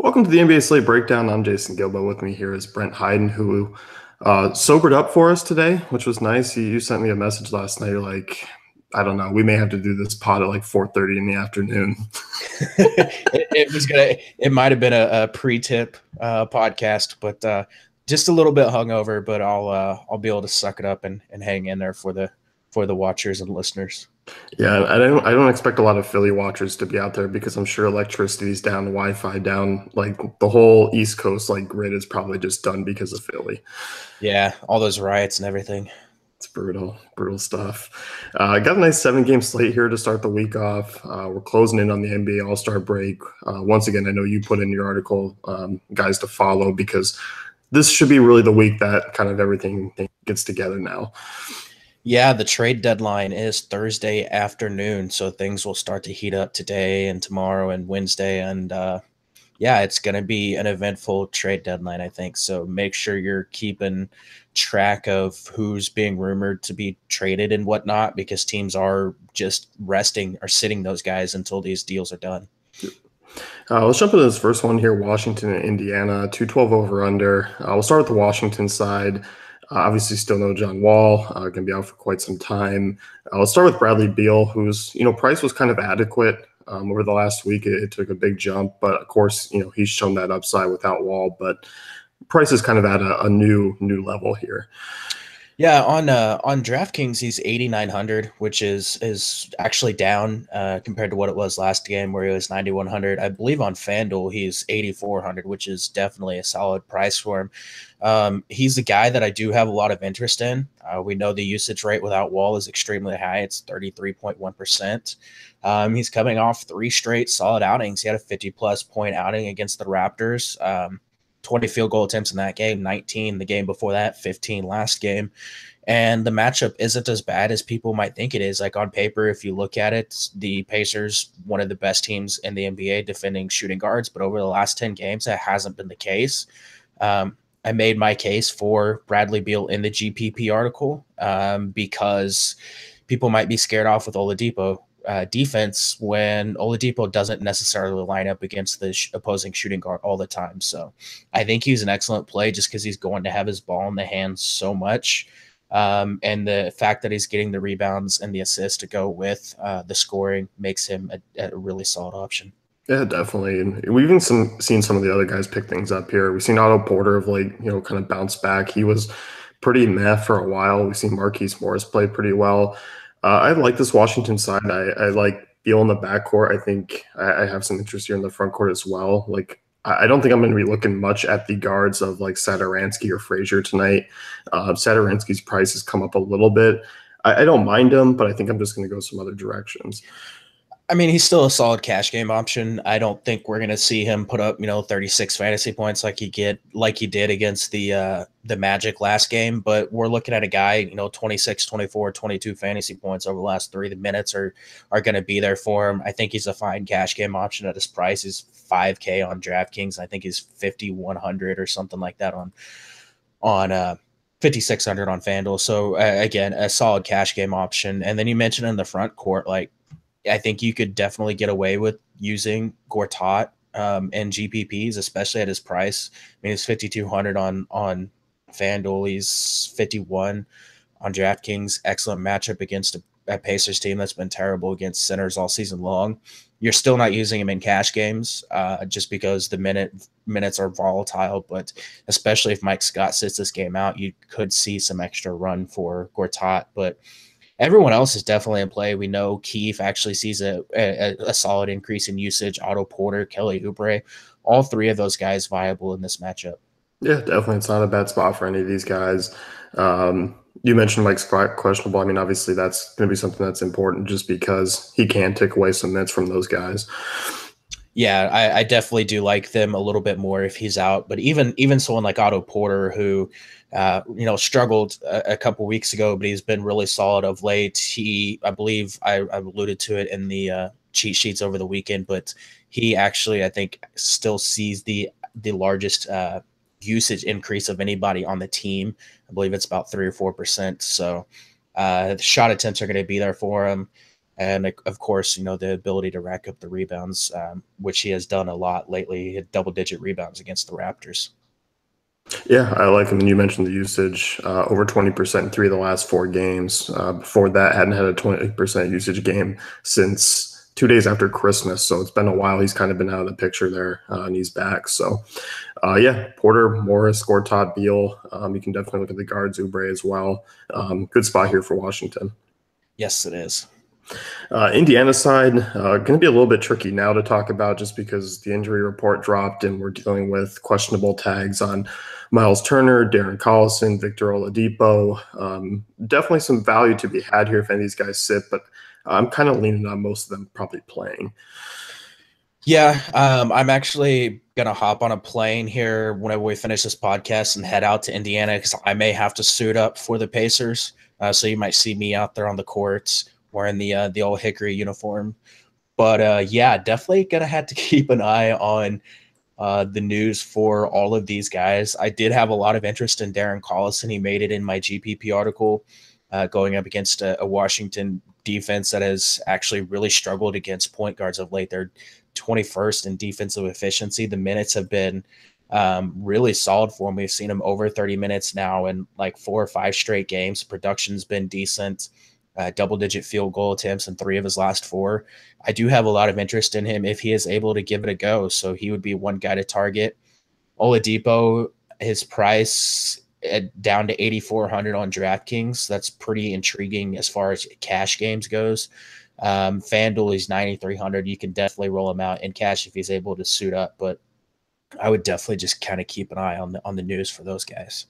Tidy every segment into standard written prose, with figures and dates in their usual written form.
Welcome to the NBA Slate Breakdown. I'm Jason Gilbo. With me here is Brent Hyden, who sobered up for us today, which was nice. You sent me a message last night. You're like, I don't know, we may have to do this pod at like 4:30 in the afternoon. It might have been a pre-tip podcast, but just a little bit hungover. But I'll be able to suck it up and hang in there for the watchers and listeners. Yeah, I don't expect a lot of Philly watchers to be out there because I'm sure electricity's down, Wi-Fi down, like the whole East Coast like grid is probably just done because of Philly. Yeah, all those riots and everything. It's brutal stuff. Got a nice 7-game slate here to start the week off. We're closing in on the NBA All-Star break. Once again, I know you put in your article, guys to follow, because this should be really the week that kind of everything gets together now. Yeah, the trade deadline is Thursday afternoon, so things will start to heat up today and tomorrow and Wednesday, and yeah, it's going to be an eventful trade deadline, I think. So make sure you're keeping track of who's being rumored to be traded and whatnot, because teams are just resting or sitting those guys until these deals are done. Let's jump into this first one here. Washington and Indiana, 212 over under. We'll start with the Washington side. Obviously, still no John Wall, going to be out for quite some time. Let's start with Bradley Beal, whose price was kind of adequate over the last week. It took a big jump, but of course, he's shown that upside without Wall. But price is kind of at a new level here. Yeah, on DraftKings he's 8,900, which is actually down compared to what it was last game where he was 9,100. I believe on FanDuel he's 8,400, which is definitely a solid price for him. He's the guy that I do have a lot of interest in. We know the usage rate without Wall is extremely high. It's 33.1%. He's coming off 3 straight solid outings. He had a 50-plus point outing against the Raptors. 20 field goal attempts in that game, 19 the game before that, 15 last game. And the matchup isn't as bad as people might think it is. Like on paper, if you look at it, the Pacers, one of the best teams in the NBA defending shooting guards, but over the last 10 games, that hasn't been the case. I made my case for Bradley Beal in the GPP article because people might be scared off with Oladipo defense when Oladipo doesn't necessarily line up against the opposing shooting guard all the time. So I think he's an excellent play just because he's going to have his ball in the hands so much. And the fact that he's getting the rebounds and the assists to go with the scoring makes him a really solid option. Yeah, definitely. And we've even seen some of the other guys pick things up here. We've seen Otto Porter of kind of bounce back. He was pretty meh for a while. We've seen Marquise Morris play pretty well. I like this Washington side. I like Beal in the backcourt. I think I have some interest here in the front court as well. Like, I don't think I'm going to be looking much at the guards of like Satoransky or Frazier tonight. Satoransky's price has come up a little bit. I don't mind him, but I think I'm just going to go some other directions. I mean, he's still a solid cash game option. I don't think we're going to see him put up, 36 fantasy points like he did against the Magic last game. But we're looking at a guy, 26, 24, 22 fantasy points over the last 3 minutes are going to be there for him. I think he's a fine cash game option at his price. He's $5K on DraftKings. I think he's 5,100 or something like that on 5,600 on FanDuel. So again, a solid cash game option. And then you mentioned in the front court, like, I think you could definitely get away with using Gortat and GPPs, especially at his price. I mean, he's 5,200 on FanDuel. He's 51 on DraftKings. Excellent matchup against a Pacers team that's been terrible against centers all season long. You're still not using him in cash games just because the minutes are volatile. But especially if Mike Scott sits this game out, you could see some extra run for Gortat. But everyone else is definitely in play. We know Keefe actually sees a solid increase in usage. Otto Porter, Kelly Oubre, all 3 of those guys viable in this matchup. Yeah, definitely. It's not a bad spot for any of these guys. You mentioned Mike Scott questionable. I mean, obviously that's going to be something that's important just because he can take away some minutes from those guys. Yeah, I definitely do like them a little bit more if he's out. But even someone like Otto Porter, who struggled a couple weeks ago, but he's been really solid of late. I believe I alluded to it in the cheat sheets over the weekend, but he actually, I think, still sees the largest usage increase of anybody on the team. I believe it's about 3 or 4%. So the shot attempts are going to be there for him. And of course, the ability to rack up the rebounds, which he has done a lot lately. He had double-digit rebounds against the Raptors. Yeah, I like him. And you mentioned the usage, over 20% in 3 of the last 4 games. Before that, hadn't had a 20% usage game since 2 days after Christmas. So it's been a while. He's kind of been out of the picture there, and he's back. So, yeah, Porter, Morris, Gortat, Beal. You can definitely look at the guards, Oubre as well. Good spot here for Washington. Yes, it is. Indiana side, going to be a little bit tricky now to talk about just because the injury report dropped and we're dealing with questionable tags on Miles Turner, Darren Collison, Victor Oladipo. Definitely some value to be had here if any of these guys sit, but I'm kind of leaning on most of them probably playing. Yeah, I'm actually gonna hop on a plane here whenever we finish this podcast and head out to Indiana because I may have to suit up for the Pacers. So you might see me out there on the courts wearing the old Hickory uniform. But yeah, definitely gonna have to keep an eye on the news for all of these guys. I did have a lot of interest in Darren Collison. He made it in my GPP article, going up against a Washington defense that has actually really struggled against point guards of late. They're 21st in defensive efficiency. The minutes have been really solid for him. We've seen him over 30 minutes now in like 4 or 5 straight games. Production's been decent. Double-digit field goal attempts in 3 of his last 4. I do have a lot of interest in him if he is able to give it a go. So he would be one guy to target. Oladipo, his price down to 8,400 on DraftKings. That's pretty intriguing as far as cash games goes. FanDuel is 9,300. You can definitely roll him out in cash if he's able to suit up, but I would definitely just kind of keep an eye on the news for those guys.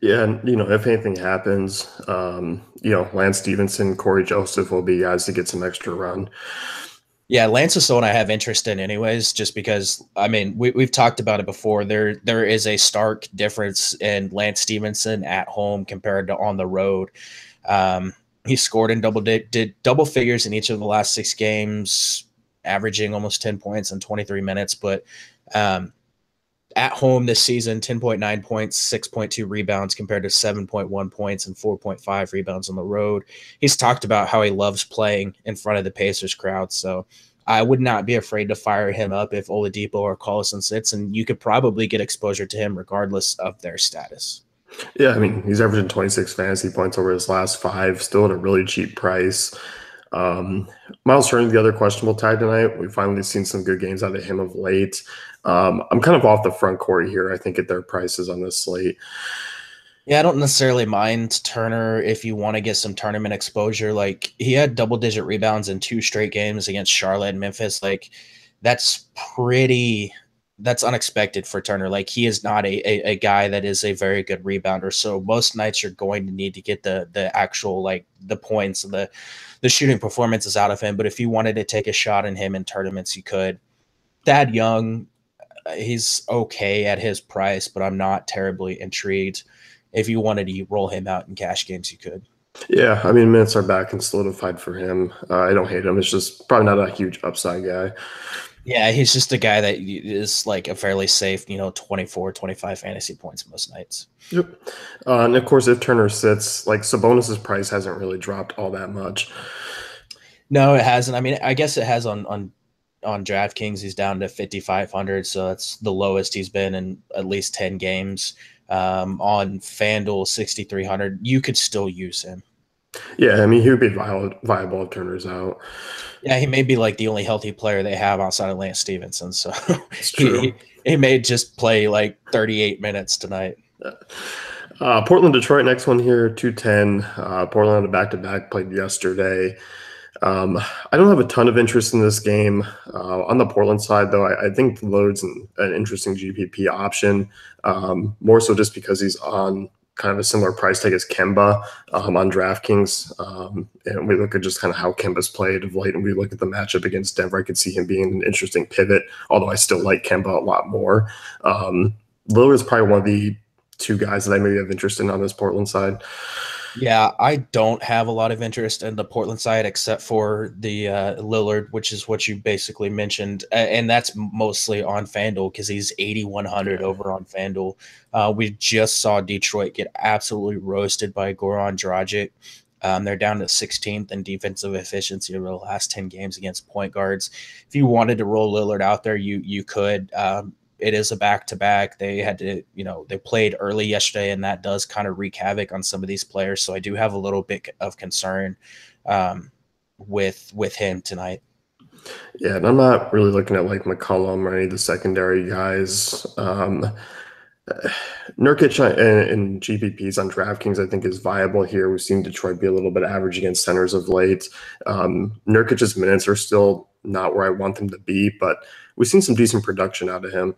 Yeah, and if anything happens, Lance Stevenson, Corey Joseph will be guys to get some extra run. Yeah, Lance is someone I have interest in, anyways. Just because we've talked about it before. There is a stark difference in Lance Stevenson at home compared to on the road. He scored in did double figures in each of the last 6 games, averaging almost 10 points in 23 minutes. But at home this season, 10.9 points, 6.2 rebounds compared to 7.1 points and 4.5 rebounds on the road. He's talked about how he loves playing in front of the Pacers crowd. So I would not be afraid to fire him up if Oladipo or Collison sits, and you could probably get exposure to him regardless of their status. Yeah, I mean, he's averaging 26 fantasy points over his last 5, still at a really cheap price. Miles Turner, the other questionable tag tonight. We've finally seen some good games out of him of late. I'm kind of off the front court here, I think, at their prices on this slate. Yeah, I don't necessarily mind Turner if you want to get some tournament exposure. Like, he had double-digit rebounds in 2 straight games against Charlotte and Memphis. Like, that's unexpected for Turner. Like, he is not a guy that is a very good rebounder. So most nights you're going to need to get the actual, like, the points and the shooting performances out of him. But if you wanted to take a shot in him in tournaments, you could. Thad Young, he's okay at his price, but I'm not terribly intrigued. If you wanted to roll him out in cash games, you could. Yeah, I mean, minutes are back and solidified for him. I don't hate him. It's just probably not a huge upside guy. Yeah, he's just a guy that is like a fairly safe, 24, 25 fantasy points most nights. Yep. And of course, if Turner sits, like Sabonis's price hasn't really dropped all that much. No, it hasn't. I mean, I guess it has on DraftKings. He's down to 5,500, so that's the lowest he's been in at least 10 games. On FanDuel, 6,300. You could still use him. Yeah, I mean, he would be viable if Turner's out. Yeah, he may be like the only healthy player they have outside of Lance Stevenson. So It's true. he may just play like 38 minutes tonight. Portland, Detroit, next one here, 210. Portland on a back-to-back, played yesterday. I don't have a ton of interest in this game. On the Portland side, though, I think Lillard's an interesting GPP option, more so just because he's on kind of a similar price tag as Kemba on DraftKings. And we look at just kind of how Kemba's played of late, and we look at the matchup against Denver. I could see him being an interesting pivot, although I still like Kemba a lot more. Lillard's probably one of the 2 guys that I maybe have interest in on this Portland side. Yeah, I don't have a lot of interest in the Portland side except for the Lillard, which is what you basically mentioned, and that's mostly on FanDuel because he's 8,100 over on FanDuel. We just saw Detroit get absolutely roasted by Goran Dragic. They're down to 16th in defensive efficiency over the last 10 games against point guards. If you wanted to roll Lillard out there, you could. It is a back to back. They had to, they played early yesterday, and that does kind of wreak havoc on some of these players. So I do have a little bit of concern with him tonight. Yeah, and I'm not really looking at like McCollum or any of the secondary guys. Nurkic and GPPs on DraftKings, I think, is viable here. We've seen Detroit be a little bit average against centers of late. Nurkic's minutes are still not where I want them to be, but we've seen some decent production out of him.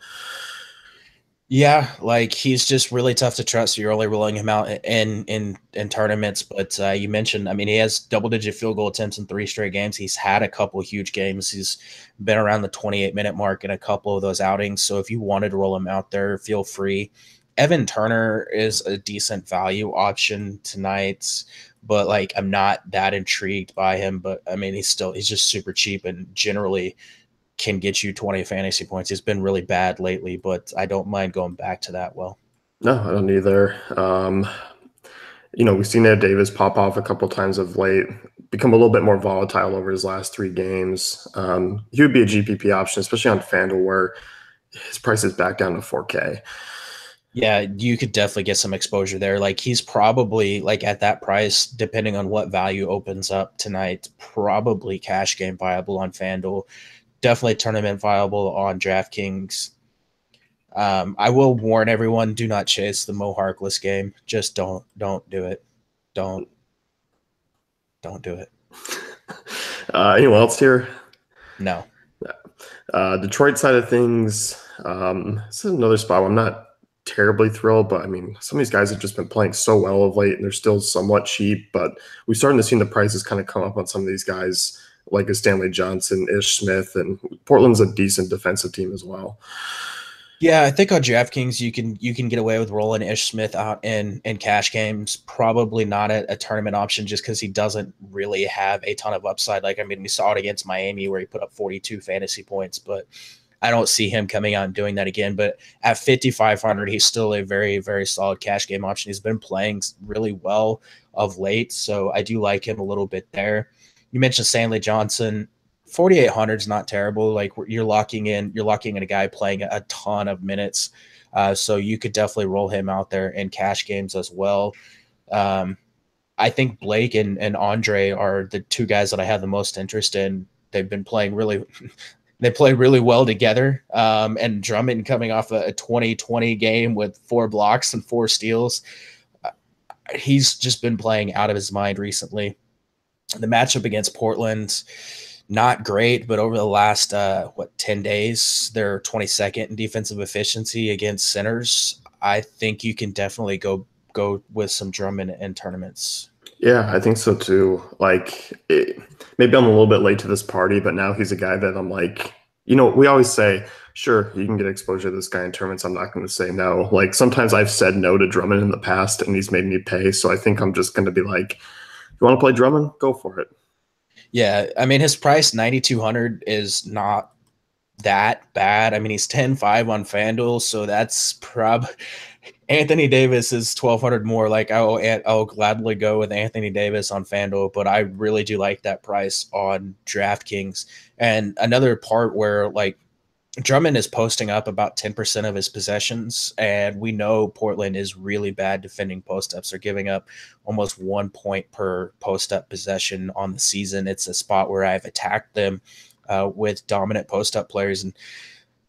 Yeah, like he's just really tough to trust. You're only rolling him out in tournaments, but you mentioned, I mean, he has double-digit field goal attempts in 3 straight games. He's had a couple of huge games. He's been around the 28-minute mark in a couple of those outings. So if you wanted to roll him out there, feel free. Evan Turner is a decent value option tonight, but like I'm not that intrigued by him. But I mean, he's just super cheap and generally can get you 20 fantasy points. It's been really bad lately, but I don't mind going back to that well. No, I don't either. We've seen Ed Davis pop off a couple times of late, become a little bit more volatile over his last 3 games. He would be a GPP option, especially on FanDuel, where his price is back down to 4K. Yeah, you could definitely get some exposure there. Like he's probably like at that price, depending on what value opens up tonight, probably cash game viable on FanDuel, definitely tournament viable on DraftKings. I will warn everyone: do not chase the Mo Harkless game. Just don't do it. Don't do it. Anyone else here? No. Detroit side of things. This is another spot where I'm not terribly thrilled, but I mean, some of these guys have just been playing so well of late, and they're still somewhat cheap. But we're starting to see the prices kind of come up on some of these guys, like a Stanley Johnson, Ish Smith, and Portland's a decent defensive team as well. Yeah, I think on DraftKings you can get away with rolling Ish Smith out in cash games. Probably not a tournament option just because he doesn't really have a ton of upside. Like, I mean, we saw it against Miami where he put up 42 fantasy points, but I don't see him coming out and doing that again. But at 5,500, he's still a very, very solid cash game option. He's been playing really well of late, so I do like him a little bit there. You mentioned Stanley Johnson. 4,800 is not terrible. Like you're locking in a guy playing a ton of minutes. So you could definitely roll him out there in cash games as well. I think Blake and Andre are the 2 guys that I have the most interest in. They've been playing they play really well together. And Drummond coming off a 2020 game with 4 blocks and 4 steals. He's just been playing out of his mind recently. The matchup against Portland, not great, but over the last 10 days, they're 22nd in defensive efficiency against centers. I think you can definitely go with some Drummond in tournaments. Yeah, I think so too. Maybe I'm a little bit late to this party, but now he's a guy that I'm like, we always say, sure, you can get exposure to this guy in tournaments. I'm not going to say no. Like sometimes I've said no to Drummond in the past, and he's made me pay. So I think I'm just going to be like, you want to play Drummond? Go for it. Yeah, I mean, his price, 9,200, is not that bad. I mean, he's 10-5 on FanDuel, so that's Anthony Davis is 1,200 more. Like, I'll gladly go with Anthony Davis on FanDuel, but I really do like that price on DraftKings. And another part where, like, Drummond is posting up about 10% of his possessions, and we know Portland is really bad defending post-ups. They're giving up almost 1 point per post-up possession on the season. It's a spot where I've attacked them with dominant post-up players, and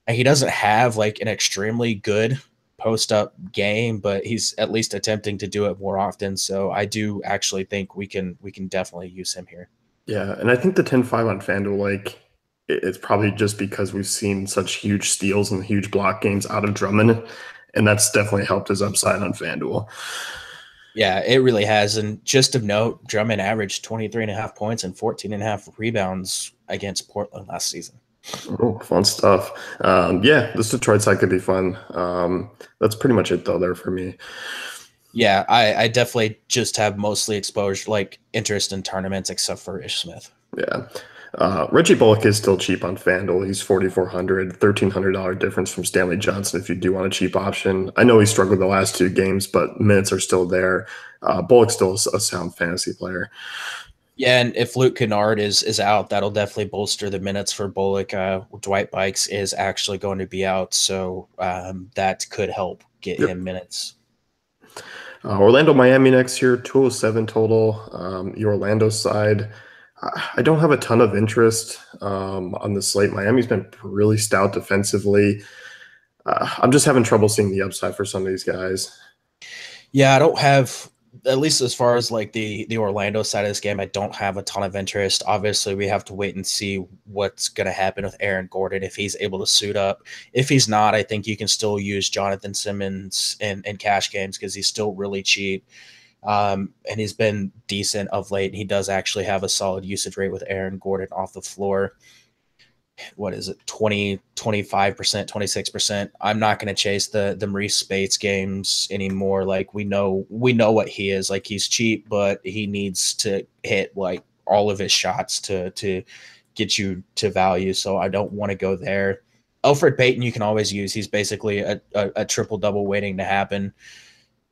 he doesn't have like an extremely good post-up game, but he's at least attempting to do it more often. So I do actually think we can definitely use him here. Yeah, and I think the 10-5 on FanDuel, like, it's probably just because we've seen such huge steals and huge block games out of Drummond, and that's definitely helped his upside on FanDuel. Yeah, it really has. And just of note, Drummond averaged 23.5 points and 14.5 rebounds against Portland last season. Oh, fun stuff. Yeah, this Detroit side could be fun. That's pretty much it, though, there for me. Yeah, I definitely just have mostly exposure, like interest in tournaments, except for Ish Smith. Yeah. Reggie Bullock is still cheap on FanDuel. He's 4,400, $1,300 difference from Stanley Johnson if you do want a cheap option. I know he struggled the last two games, but minutes are still there. Bullock's still a sound fantasy player. Yeah, and if Luke Kennard is out, that'll definitely bolster the minutes for Bullock. Dwight Bikes is actually going to be out, so that could help get Yep. him minutes. Orlando, Miami next year, 207 total. The Orlando side, I don't have a ton of interest on the slate. Miami's been really stout defensively. I'm just having trouble seeing the upside for some of these guys. Yeah, I don't have, at least as far as like the Orlando side of this game, I don't have a ton of interest. Obviously, we have to wait and see what's going to happen with Aaron Gordon if he's able to suit up. If he's not, I think you can still use Jonathan Simmons in cash games because he's still really cheap. And he's been decent of late. He does actually have a solid usage rate with Aaron Gordon off the floor. What is it, 25%, 26%. I'm not going to chase the Maurice Spates games anymore. Like we know what he is. Like he's cheap, but he needs to hit like all of his shots to get you to value. So I don't want to go there. Elfrid Payton you can always use. He's basically a triple double waiting to happen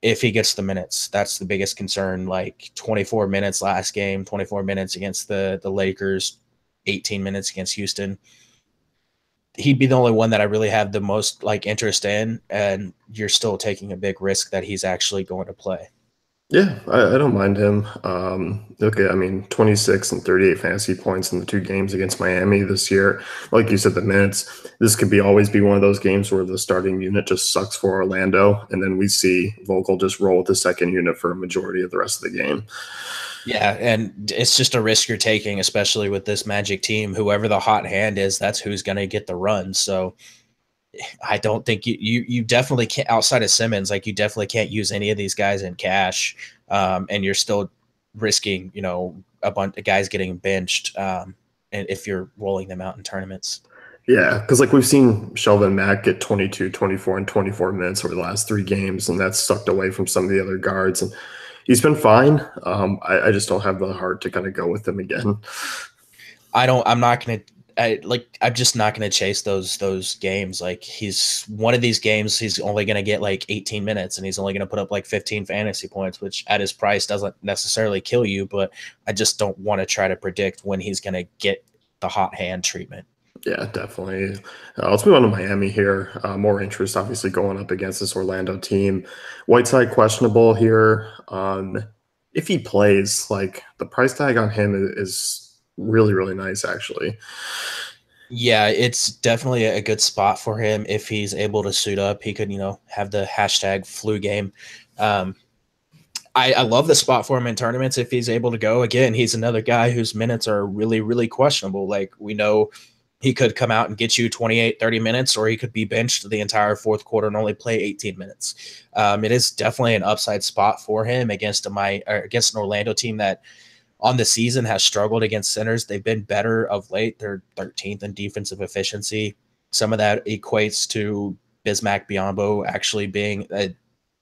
if he gets the minutes. That's the biggest concern. Like 24 minutes last game, 24 minutes against the Lakers, 18 minutes against Houston. He'd be the only one that I really have the most like interest in, and you're still taking a big risk that he's actually going to play. Yeah, I don't mind him. Okay, I mean, 26 and 38 fantasy points in the two games against Miami this year. Like you said, the minutes, this could be always be one of those games where the starting unit just sucks for Orlando, and then we see Vogel just roll with the second unit for a majority of the rest of the game. Yeah, and it's just a risk you're taking, especially with this Magic team. Whoever the hot hand is, that's who's going to get the run. So I don't think you definitely can't, outside of Simmons, like you definitely can't use any of these guys in cash, and you're still risking a bunch of guys getting benched, and if you're rolling them out in tournaments. Yeah, because like we've seen Shelvin Mack get 22, 24, and 24 minutes over the last three games, and that's sucked away from some of the other guards. And he's been fine. I just don't have the heart to kind of go with him again. I'm not gonna. I'm just not going to chase those games. Like he's one of these games, he's only going to get like 18 minutes and he's only going to put up like 15 fantasy points, which at his price doesn't necessarily kill you, but I just don't want to try to predict when he's going to get the hot hand treatment. Yeah, definitely. Let's move on to Miami here. More interest, obviously, going up against this Orlando team. Whiteside questionable here. If he plays, like the price tag on him is really, really nice, actually. Yeah, it's definitely a good spot for him if he's able to suit up. He could, have the hashtag flu game. Um, I love the spot for him in tournaments if he's able to go. Again, he's another guy whose minutes are really, really questionable. Like we know he could come out and get you 28, 30 minutes, or he could be benched the entire fourth quarter and only play 18 minutes. It is definitely an upside spot for him against against an Orlando team that on the season has struggled against centers. They've been better of late. They're 13th in defensive efficiency. Some of that equates to Bismack Biyombo actually being a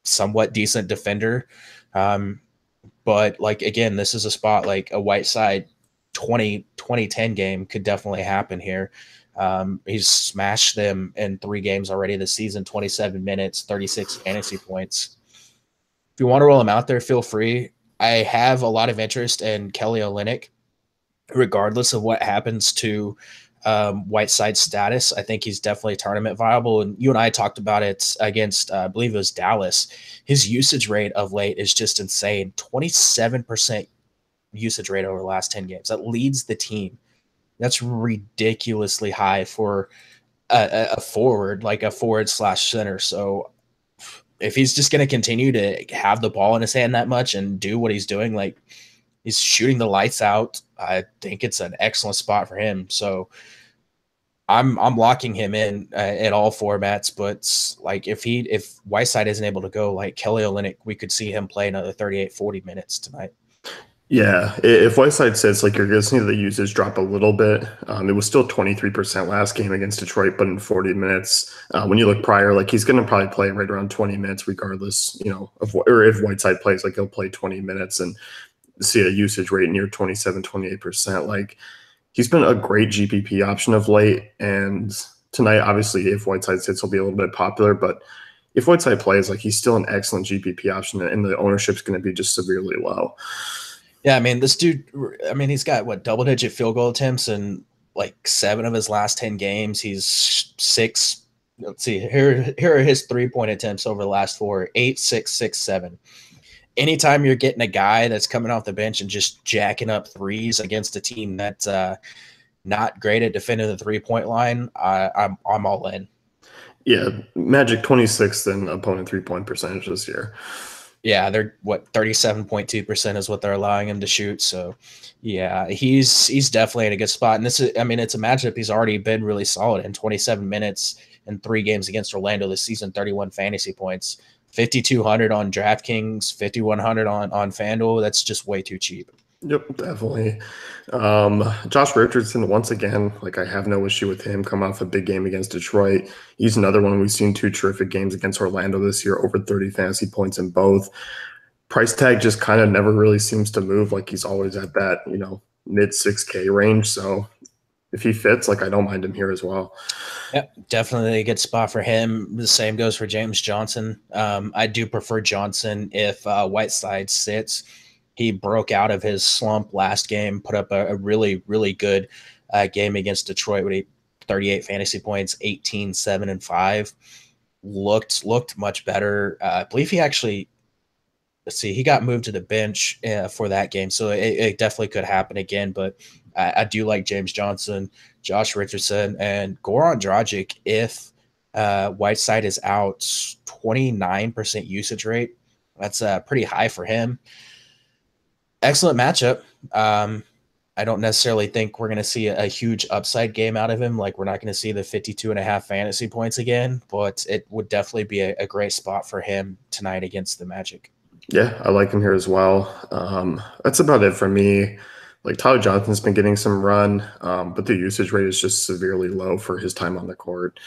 somewhat decent defender. But like, again, this is a spot like a Whiteside 2010 game could definitely happen here. He's smashed them in 3 games already this season, 27 minutes, 36 fantasy points. If you want to roll him out there, feel free. I have a lot of interest in Kelly Olynyk, regardless of what happens to Whiteside's status. I think he's definitely tournament viable. And you and I talked about it against, I believe it was Dallas. His usage rate of late is just insane. 27% usage rate over the last 10 games. That leads the team. That's ridiculously high for a forward, like a forward/center. So if he's just going to continue to have the ball in his hand that much and do what he's doing, like he's shooting the lights out, I think it's an excellent spot for him. So I'm locking him in at all formats. But like if Whiteside isn't able to go, like Kelly Olynyk, we could see him play another 38, 40 minutes tonight. Yeah, if Whiteside says like you're going to see the usage drop a little bit, it was still 23% last game against Detroit, but in 40 minutes. When you look prior, like he's going to probably play right around 20 minutes, regardless, or if Whiteside plays, like he'll play 20 minutes and see a usage rate near 27, 28%. Like he's been a great GPP option of late. And tonight, obviously, if Whiteside sits, he'll be a little bit popular. But if Whiteside plays, like he's still an excellent GPP option, and the ownership's going to be just severely low. Yeah, I mean, this dude, I mean, he's got what, double digit field goal attempts in like 7 of his last 10 games. He's six. Let's see. Here are his 3-point attempts over the last 4: 8, 6, 6, 7. Anytime you're getting a guy that's coming off the bench and just jacking up threes against a team that's not great at defending the 3-point line, I'm all in. Yeah, Magic 26th in opponent 3-point percentage this year. Yeah, they're what, 37.2% is what they're allowing him to shoot. So yeah, he's definitely in a good spot. And this is, I mean, it's a matchup he's already been really solid in. 27 minutes in 3 games against Orlando this season, 31 fantasy points, 5,200 on DraftKings, 5,100 on FanDuel. That's just way too cheap. Yep, definitely. Josh Richardson, once again, like I have no issue with him coming off a big game against Detroit. He's another one. We've seen 2 terrific games against Orlando this year, over 30 fantasy points in both. Price tag just kind of never really seems to move. Like he's always at that, mid 6K range. So if he fits, like I don't mind him here as well. Yep, definitely a good spot for him. The same goes for James Johnson. I do prefer Johnson if Whiteside sits. He broke out of his slump last game, put up a really, really good game against Detroit with 38 fantasy points, 18, 7, and 5. Looked much better. I believe he actually, let's see, he got moved to the bench for that game. So it definitely could happen again. But I do like James Johnson, Josh Richardson, and Goran Dragic. If Whiteside is out, 29% usage rate. That's pretty high for him. Excellent matchup. I don't necessarily think we're going to see a huge upside game out of him. Like we're not going to see the 52.5 fantasy points again, but it would definitely be a great spot for him tonight against the Magic. Yeah, I like him here as well. That's about it for me. Like Tyler Johnson's been getting some run, but the usage rate is just severely low for his time on the court.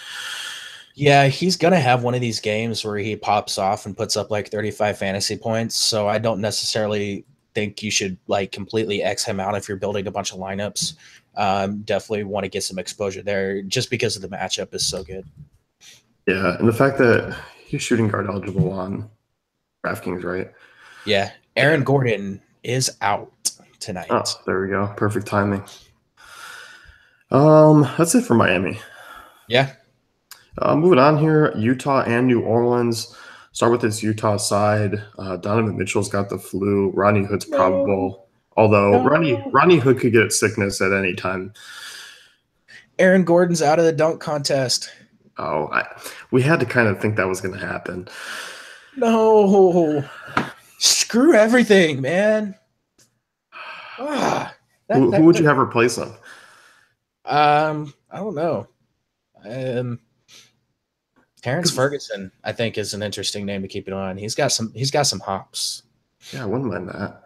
Yeah, he's going to have one of these games where he pops off and puts up like 35 fantasy points. So I don't necessarily think you should like completely X him out if you're building a bunch of lineups. Definitely want to get some exposure there just because of the matchup is so good. Yeah, and the fact that he's shooting guard eligible on DraftKings, right? Yeah, Aaron Gordon is out tonight. Oh, there we go. Perfect timing. That's it for Miami. Yeah. Moving on here, Utah and New Orleans. Start with this Utah side. Donovan Mitchell's got the flu. Rodney Hood's probable. Although Rodney Hood could get sickness at any time. Aaron Gordon's out of the dunk contest. Oh, we had to kind of think that was going to happen. No. Screw everything, man. Who would you have replace him? I don't know. Terrence Ferguson, I think, is an interesting name to keep it on. He's got some hops. Yeah, I wouldn't mind that.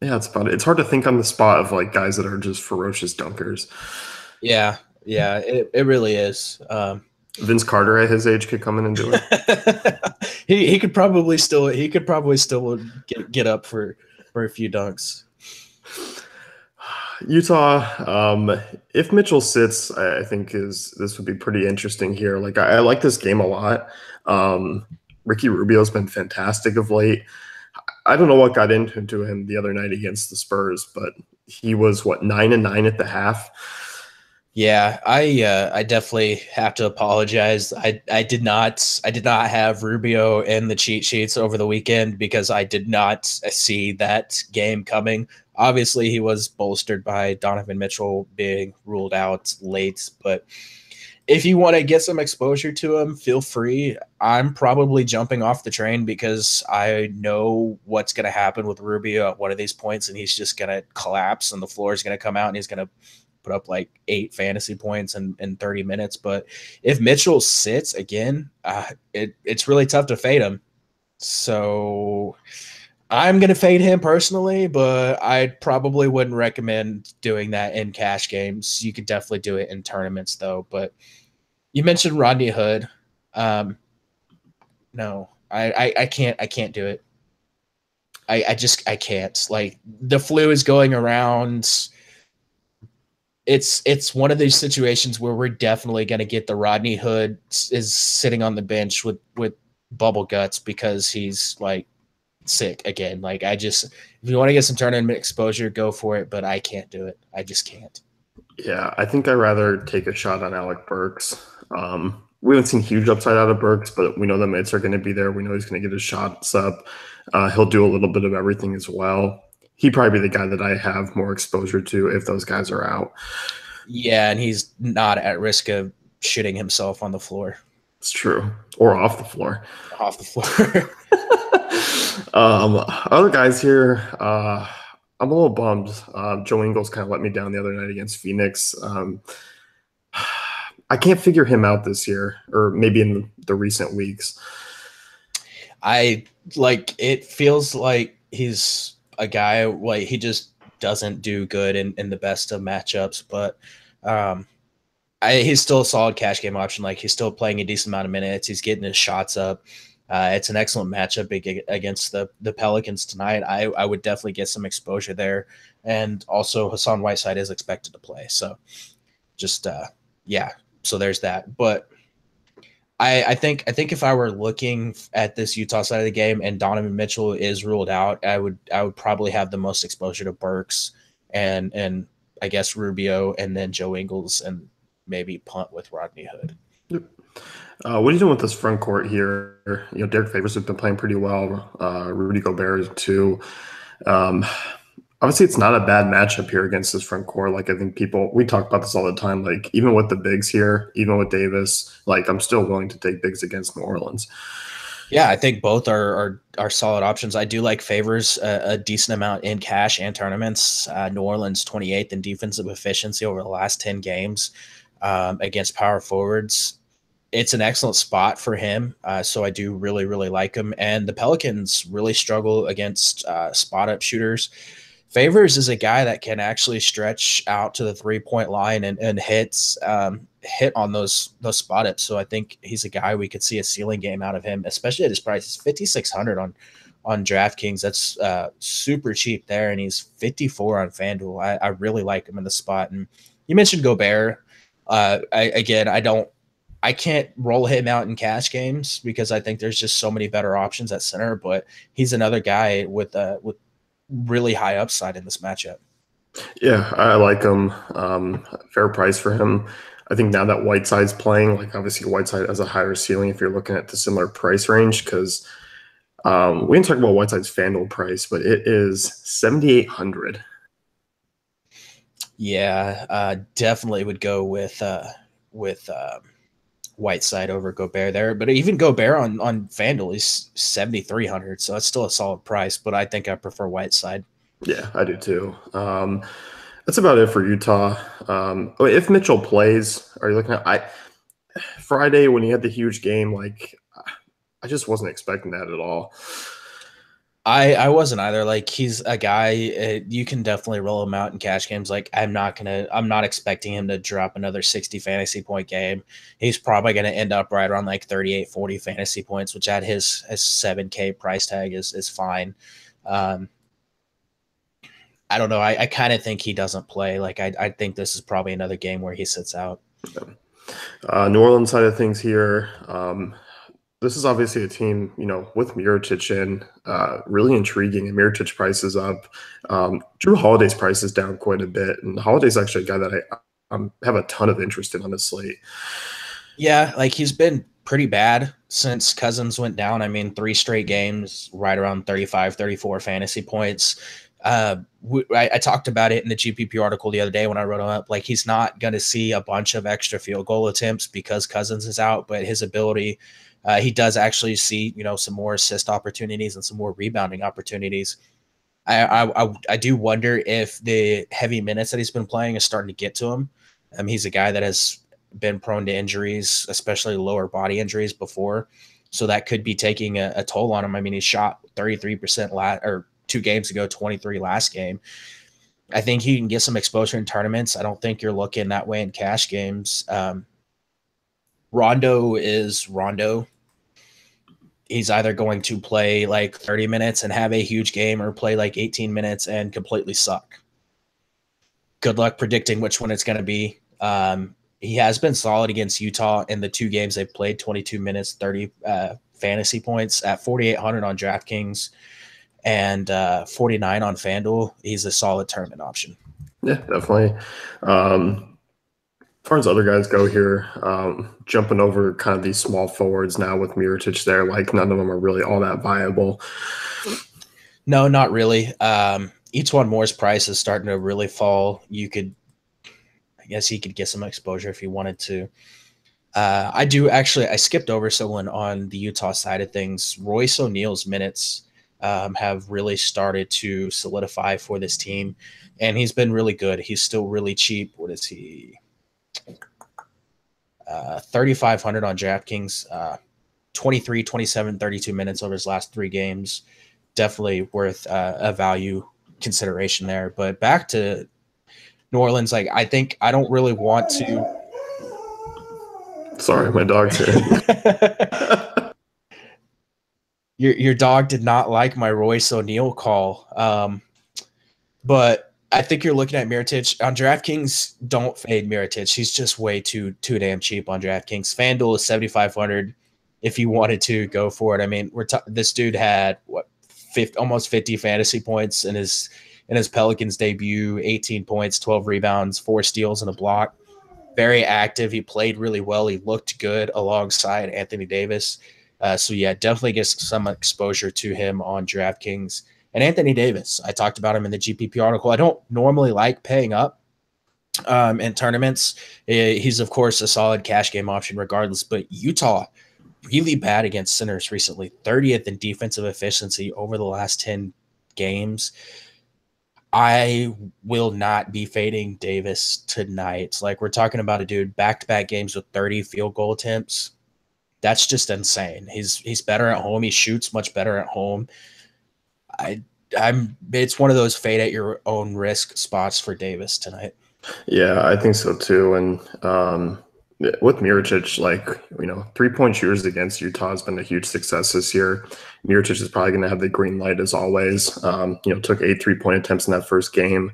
Yeah, it's about it. It's hard to think on the spot of like guys that are just ferocious dunkers. Yeah, it really is. Vince Carter at his age could come in and do it. he could probably still get up for a few dunks. Utah, if Mitchell sits, I think this would be pretty interesting here. Like I like this game a lot. Ricky Rubio's been fantastic of late. I don't know what got into him the other night against the Spurs, but he was 9-9 at the half. Yeah, I definitely have to apologize. I did not have Rubio in the cheat sheets over the weekend because I did not see that game coming. Obviously, he was bolstered by Donovan Mitchell being ruled out late, but if you want to get some exposure to him, feel free. I'm probably jumping off the train because I know what's going to happen with Rubio at one of these points, and he's just going to collapse, and the floor is going to come out, and he's going to put up like 8 fantasy points in 30 minutes. But if Mitchell sits again, it's really tough to fade him. So I'm going to fade him personally, but I probably wouldn't recommend doing that in cash games. You could definitely do it in tournaments though. But you mentioned Rodney Hood. No, I can't do it. I can't. Like the flu is going around. It's one of these situations where we're definitely going to get the Rodney Hood is sitting on the bench with bubble guts because he's like sick again. Like I just, if you want to get some tournament exposure, go for it. But I can't do it. I just can't. Yeah, I think I'd rather take a shot on Alec Burks. We haven't seen huge upside out of Burks, but we know the minutes are going to be there. We know he's going to get his shots up. He'll do a little bit of everything as well. He'd probably be the guy that I have more exposure to if those guys are out. Yeah, and he's not at risk of shitting himself on the floor, It's true. Or off the floor. off the floor. Other guys here, I'm a little bummed. Joe Ingles kind of let me down the other night against Phoenix. I can't figure him out this year, or maybe in the recent weeks. I like it feels like he's a guy like he just doesn't do good in the best of matchups, but um he's still a solid cash game option. Like he's still playing a decent amount of minutes. He's getting his shots up. It's an excellent matchup against the Pelicans tonight. I would definitely get some exposure there, and also Hassan Whiteside is expected to play. So just yeah, so there's that. But I think if I were looking at this Utah side of the game and Donovan Mitchell is ruled out, I would probably have the most exposure to Burks and I guess Rubio and then Joe Ingles and maybe punt with Rodney Hood. Yep. What are you doing with this front court here? Derek Favors has been playing pretty well. Rudy Gobert too. Um, Obviously, it's not a bad matchup here against this front court. Like I think we talk about this all the time. Like even with the bigs here, even with Davis, like I'm still willing to take bigs against New Orleans. Yeah, I think both are solid options. I do like Favors a decent amount in cash and tournaments. New Orleans 28th in defensive efficiency over the last 10 games against power forwards. It's an excellent spot for him. So I do really, really like him. And the Pelicans really struggle against spot up shooters. Favors is a guy that can actually stretch out to the 3-point line and hit on those spot ups. So I think he's a guy we could see a ceiling game out of him, especially at his price. It's 5,600 on DraftKings. That's super cheap there, and he's 54 on FanDuel. I really like him in the spot. And you mentioned Gobert. I can't roll him out in cash games because I think there's just so many better options at center. But he's another guy with really high upside in this matchup. Yeah, I like him. Fair price for him. I think now that Whiteside's playing, like obviously Whiteside has a higher ceiling if you're looking at the similar price range because we didn't talk about Whiteside's FanDuel price, but it is 7,800. Yeah, definitely would go with Whiteside over Gobert there. But even Gobert on FanDuel is 7,300, so that's still a solid price. But I think I prefer Whiteside. Yeah, I do too. That's about it for Utah. If Mitchell plays, are you looking at Friday when he had the huge game? Like, I just wasn't expecting that at all. I wasn't either. Like he's a guy you can definitely roll him out in cash games. Like I'm not expecting him to drop another 60 fantasy point game. He's probably gonna end up right around like 38, 40 fantasy points, which at his 7K price tag is fine. Um, I don't know. I kind of think he doesn't play. Like I think this is probably another game where he sits out. New Orleans side of things here. This is obviously a team, with Mirotic in, really intriguing. And Mirotic price is up. Drew Holiday's price is down quite a bit. And Holiday's actually a guy that I have a ton of interest in on this slate. Yeah, like he's been pretty bad since Cousins went down. I mean, 3 straight games, right around 35, 34 fantasy points. I talked about it in the GPP article the other day when I wrote him up. Like he's not going to see a bunch of extra field goal attempts because Cousins is out, but his ability, he does actually see some more assist opportunities and some more rebounding opportunities. I do wonder if the heavy minutes that he's been playing is starting to get to him. He's a guy that has been prone to injuries, especially lower body injuries before. So that could be taking a toll on him. I mean, he shot 33% or 2 games ago, 23 last game. I think he can get some exposure in tournaments. I don't think you're looking that way in cash games. Rondo is Rondo. he's either going to play like 30 minutes and have a huge game or play like 18 minutes and completely suck. Good luck predicting which one it's going to be. He has been solid against Utah in the 2 games they've played, 22 minutes, 30 fantasy points at 4,800 on DraftKings and 49 on FanDuel. He's a solid tournament option. Yeah, definitely. As far as other guys go here, jumping over kind of these small forwards now with Mirotic there, like none of them are really all that viable. No, not really. Each one more's price is starting to really fall. I guess he could get some exposure if he wanted to. I skipped over someone on the Utah side of things. Royce O'Neal's minutes have really started to solidify for this team, and he's been really good. He's still really cheap. What is he? 3,500 on DraftKings, 23, 27, 32 minutes over his last 3 games. Definitely worth a value consideration there. But back to New Orleans, like I think I don't really want to. Sorry, my dog's here. Your dog did not like my Royce O'Neal call, but I think you're looking at Mirotic on DraftKings. Don't fade Mirotic. He's just way too damn cheap on DraftKings. FanDuel is 7,500. If you wanted to go for it, I mean, this dude had almost 50 fantasy points in his Pelicans debut. 18 points, 12 rebounds, 4 steals, and a block. Very active. He played really well. He looked good alongside Anthony Davis. So yeah, definitely get some exposure to him on DraftKings. And Anthony Davis, I talked about him in the GPP article. I don't normally like paying up in tournaments. He's, of course, a solid cash game option regardless, but Utah, really bad against centers recently. 30th in defensive efficiency over the last 10 games. I will not be fading Davis tonight. Like, we're talking about a dude back-to-back games with 30 field goal attempts. That's just insane. He's better at home. He shoots much better at home. It's one of those fade at your own risk spots for Davis tonight. Yeah, I think so too. And with Mirotic, 3-point shooters against Utah has been a huge success this year. Mirotic is probably going to have the green light as always. Took 8 3-point attempts in that first game.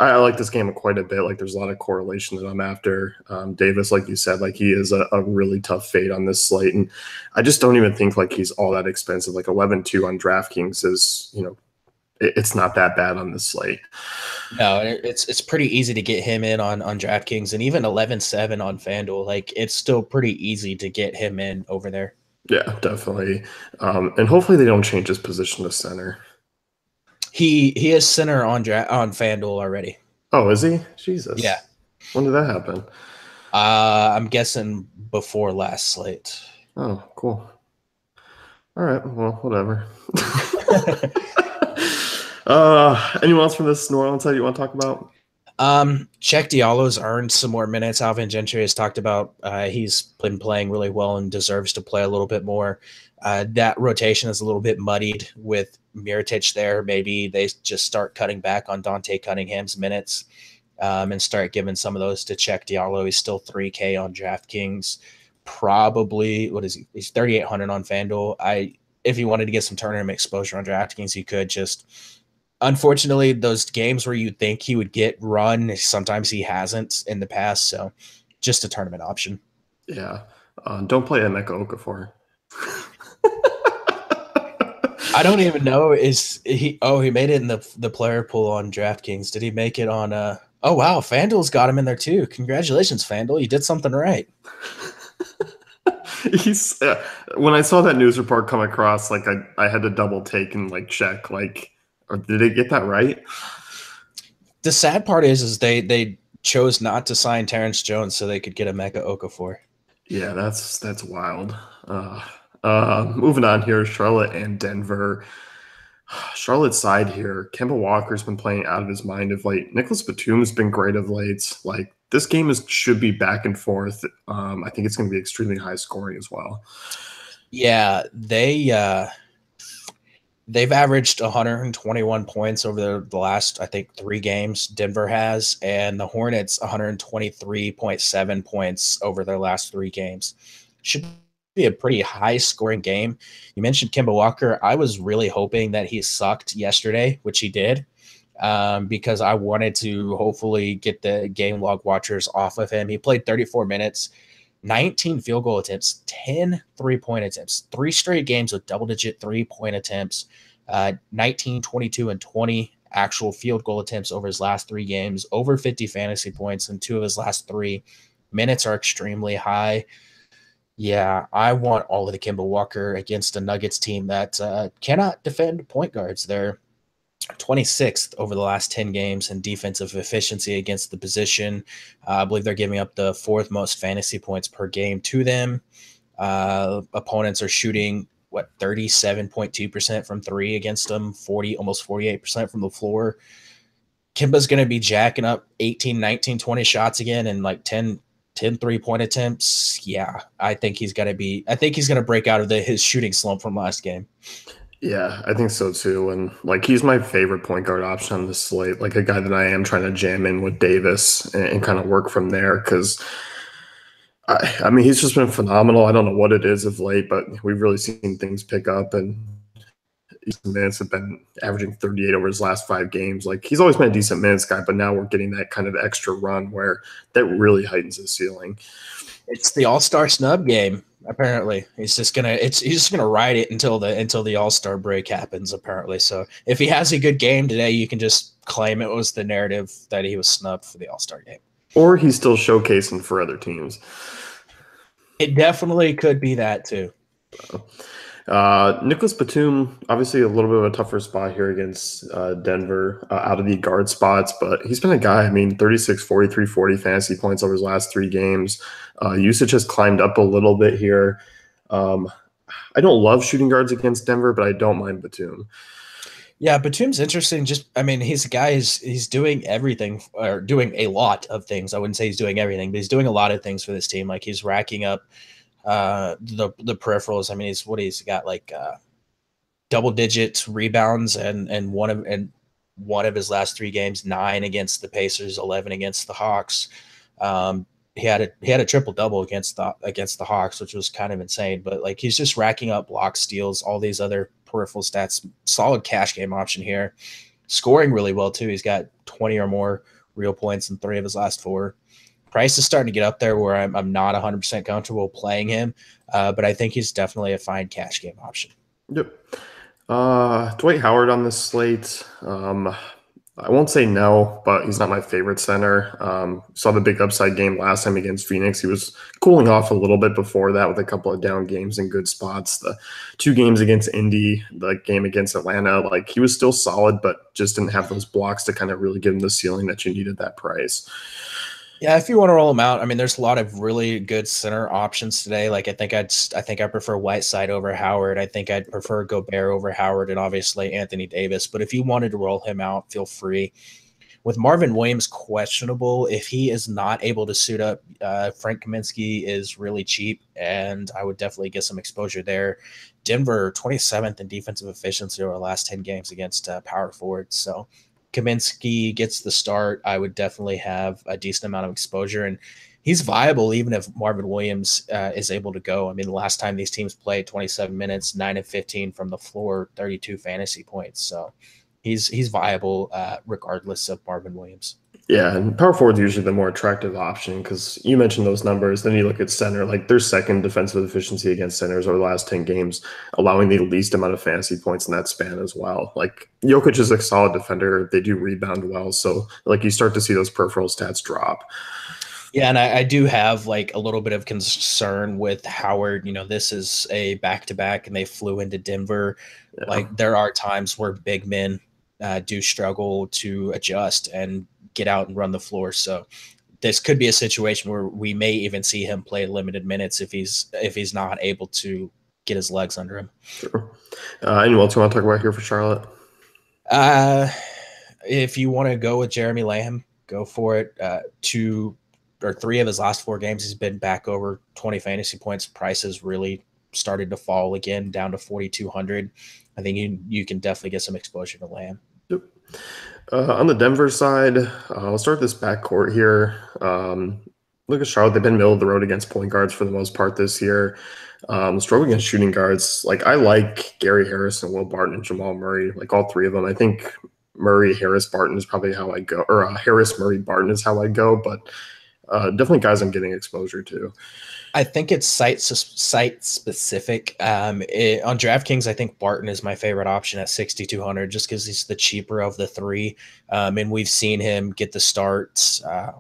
I like this game quite a bit. Like, there's a lot of correlation that I'm after. Davis, like you said, like he is a really tough fade on this slate. And I just don't even think like he's all that expensive. Like 11-2 on DraftKings is, it's not that bad on this slate. No, it's pretty easy to get him in on DraftKings, and even 11-7 on FanDuel. Like, it's still pretty easy to get him in over there. Yeah, definitely. And hopefully they don't change his position to center. He is center on FanDuel already. Oh, is he? Jesus. Yeah. When did that happen? I'm guessing before last slate. Oh, cool. All right. Well, whatever. Anyone else from this New Orleans side you want to talk about? Check Diallo's earned some more minutes. Alvin Gentry has talked about he's been playing really well and deserves to play a little bit more. That rotation is a little bit muddied with Mirotic there. Maybe they just start cutting back on Dante Cunningham's minutes and start giving some of those to Check Diallo. He's still 3K on DraftKings. Probably, what is he? He's 3,800 on FanDuel. If you wanted to get some tournament exposure on DraftKings, you could just. Unfortunately, those games where you think he would get run, sometimes he hasn't in the past. So just a tournament option. Yeah. Don't play Emeka Okafor. I don't even know. He made it in the player pool on DraftKings. Did he make it on oh wow, FanDuel's got him in there too. Congratulations, FanDuel. You did something right. He's when I saw that news report come across, like I had to double take and like check, like, or did they get that right? The sad part is they chose not to sign Terrence Jones so they could get Emeka Okafor. Yeah, that's wild. Moving on here, Charlotte and Denver. Charlotte's side here, Kemba Walker's been playing out of his mind of late. Nicholas Batum's been great of late. Like, this game should be back and forth. I think it's going to be extremely high scoring as well. Yeah, they've averaged 121 points over the last, I think, 3 games. Denver has, and the Hornets 123.7 points over their last 3 games. Should be a pretty high scoring game. You mentioned Kemba Walker. I was really hoping that he sucked yesterday, which he did, because I wanted to hopefully get the game log watchers off of him. He played 34 minutes, 19 field goal attempts, 10 3-point attempts, 3 straight games with double digit 3-point attempts, 19, 22, and 20 actual field goal attempts over his last 3 games, over 50 fantasy points in 2 of his last 3. Minutes are extremely high. Yeah, I want all of the Kemba Walker against a Nuggets team that cannot defend point guards. They're 26th over the last 10 games in defensive efficiency against the position. I believe they're giving up the fourth most fantasy points per game to them. Opponents are shooting 37.2% from three against them, almost 48% from the floor. Kimba's going to be jacking up 18, 19, 20 shots again and like 10 3-point attempts. Yeah, I think he's going to break out of his shooting slump from last game. Yeah, I think so too. And like he's my favorite point guard option on the slate, like a guy that I am trying to jam in with Davis and kind of work from there because I mean he's just been phenomenal. I don't know what it is of late, but we've really seen things pick up and his minutes have been averaging 38 over his last 5 games. Like he's always been a decent minutes guy, but now we're getting that kind of extra run where that really heightens his ceiling. It's the All-Star snub game. Apparently, he's just gonna ride it until the All-Star break happens. Apparently, so if he has a good game today, you can just claim it was the narrative that he was snubbed for the All-Star game. Or he's still showcasing for other teams. It definitely could be that too. Nicholas Batum, obviously a little bit of a tougher spot here against Denver out of the guard spots, but he's been a guy, I mean, 36, 43, 40 fantasy points over his last 3 games. Usage has climbed up a little bit here. I don't love shooting guards against Denver, but I don't mind Batum. Yeah, Batum's interesting. I mean, he's a guy. He's doing everything or doing a lot of things. I wouldn't say he's doing everything, but he's doing a lot of things for this team. Like he's racking up the peripherals. I mean, he's got like double digit rebounds and one of his last 3 games, 9 against the Pacers, 11 against the Hawks. He had a triple double against the Hawks, which was kind of insane. But like he's just racking up blocks, steals, all these other peripheral stats. Solid cash game option here. Scoring really well too. He's got 20 or more real points in 3 of his last 4. Price is starting to get up there where I'm not 100% comfortable playing him, but I think he's definitely a fine cash game option. Yep. Dwight Howard on this slate. I won't say no, but he's not my favorite center. Saw the big upside game last time against Phoenix. He was cooling off a little bit before that with a couple of down games in good spots. The 2 games against Indy, the game against Atlanta, like he was still solid, but just didn't have those blocks to kind of really give him the ceiling that you needed that price. Yeah, if you want to roll them out, I mean, there's a lot of really good center options today. Like I think I prefer Whiteside over Howard. I think I'd prefer Gobert over Howard, and obviously Anthony Davis. But if you wanted to roll him out, feel free. With Marvin Williams questionable, if he is not able to suit up, Frank Kaminsky is really cheap, and I would definitely get some exposure there. Denver 27th in defensive efficiency over the last 10 games against power forwards. So Kaminsky gets the start, I would definitely have a decent amount of exposure. And he's viable even if Marvin Williams is able to go. I mean, the last time these teams played, 27 minutes, 9 of 15 from the floor, 32 fantasy points. So he's viable regardless of Marvin Williams. Yeah, and power forward's usually the more attractive option because you mentioned those numbers. Then you look at center, like their second defensive efficiency against centers over the last 10 games, allowing the least amount of fantasy points in that span as well. Like Jokic is a solid defender. They do rebound well. So like you start to see those peripheral stats drop. Yeah, and I do have like a little bit of concern with Howard. You know, this is a back-to-back and they flew into Denver. Yeah. Like there are times where big men do struggle to adjust and get out and run the floor. So this could be a situation where we may even see him play limited minutes if he's not able to get his legs under him. Sure. Anyone else you want to talk about here for Charlotte? If you want to go with Jeremy Lamb, go for it. 2 or 3 of his last 4 games, he's been back over 20 fantasy points. Prices really started to fall again, down to 4,200. I think you can definitely get some exposure to Lamb. Yep. On the Denver side, I'll start this backcourt here. look at Charlotte. They've been middle of the road against point guards for the most part this year. Struggle against shooting guards. Like I like Gary Harris and Will Barton and Jamal Murray. Like all three of them. I think Murray, Harris, Barton is probably how I go, or Harris, Murray, Barton is how I go. But definitely guys I'm getting exposure to. I think it's site specific. On DraftKings, I think Barton is my favorite option at 6,200, just because he's the cheaper of the three, and we've seen him get the starts. I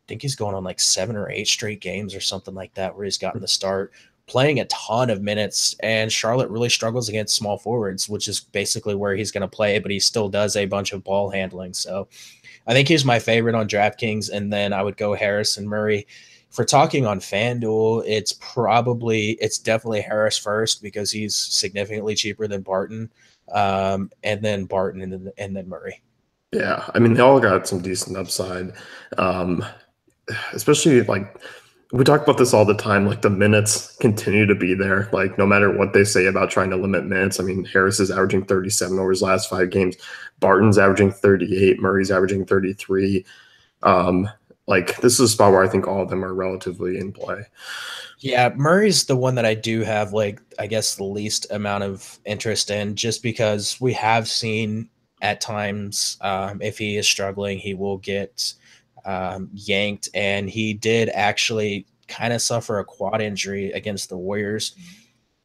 think he's going on like 7 or 8 straight games or something like that where he's gotten the start, playing a ton of minutes. And Charlotte really struggles against small forwards, which is basically where he's going to play, but he still does a bunch of ball handling. So I think he's my favorite on DraftKings, and then I would go Harris and Murray. For talking on FanDuel, it's definitely Harris first because he's significantly cheaper than Barton, and then Barton, and then Murray. Yeah, I mean they all got some decent upside, um, especially like we talk about this all the time. Like the minutes continue to be there. Like no matter what they say about trying to limit minutes. I mean Harris is averaging 37 over his last 5 games. Barton's averaging 38. Murray's averaging 33. Um, like this is a spot where I think all of them are relatively in play. Yeah, Murray's the one that I do have, like, I guess the least amount of interest in, just because we have seen at times, if he is struggling, he will get yanked. And he did actually kind of suffer a quad injury against the Warriors.